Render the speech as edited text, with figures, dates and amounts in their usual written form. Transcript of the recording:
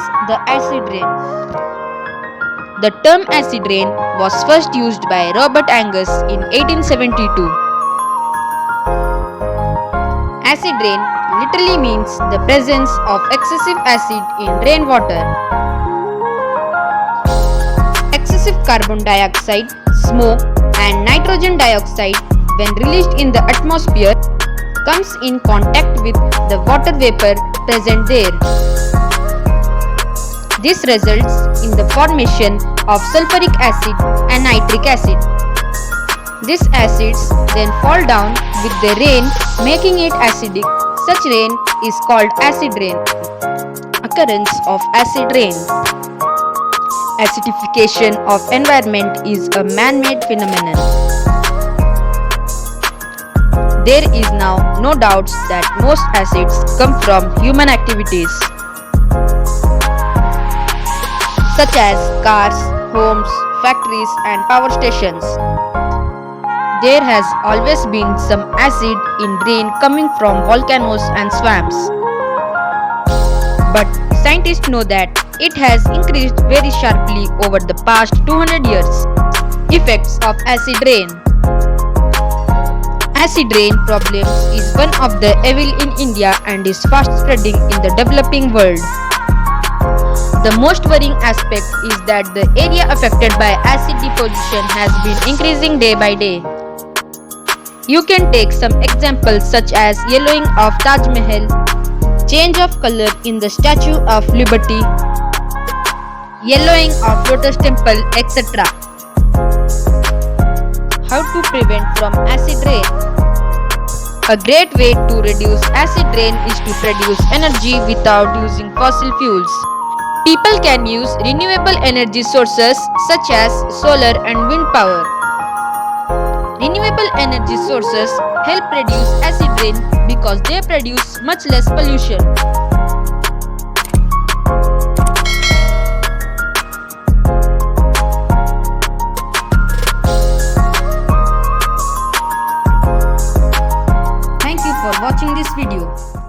is the acid rain? The term acid rain was first used by Robert Angus in 1872. Acid rain literally means the presence of excessive acid in rainwater. Excessive carbon dioxide, smoke, and nitrogen dioxide, when released in the atmosphere, comes in contact with the water vapor present there. This results in the formation of sulfuric acid and nitric acid. These acids then fall down with the rain, making it acidic. Such rain is called acid rain. Occurrence of acid rain. Acidification of environment is a man-made phenomenon. There is now no doubt that most acids come from human activities, such as cars, homes, factories, and power stations. There has always been some acid in rain coming from volcanoes and swamps. But scientists know that it has increased very sharply over the past 200 years. Effects of acid rain. Acid rain problems is one of the evil in India and is fast spreading in the developing world. The most worrying aspect is that the area affected by acid deposition has been increasing day by day. You can take some examples such as yellowing of Taj Mahal, change of color in the Statue of Liberty, yellowing of Lotus Temple, etc. How to prevent from acid rain? A great way to reduce acid rain is to produce energy without using fossil fuels. People can use renewable energy sources such as solar and wind power. Renewable energy sources help reduce acid rain because they produce much less pollution. Thank you for watching this video.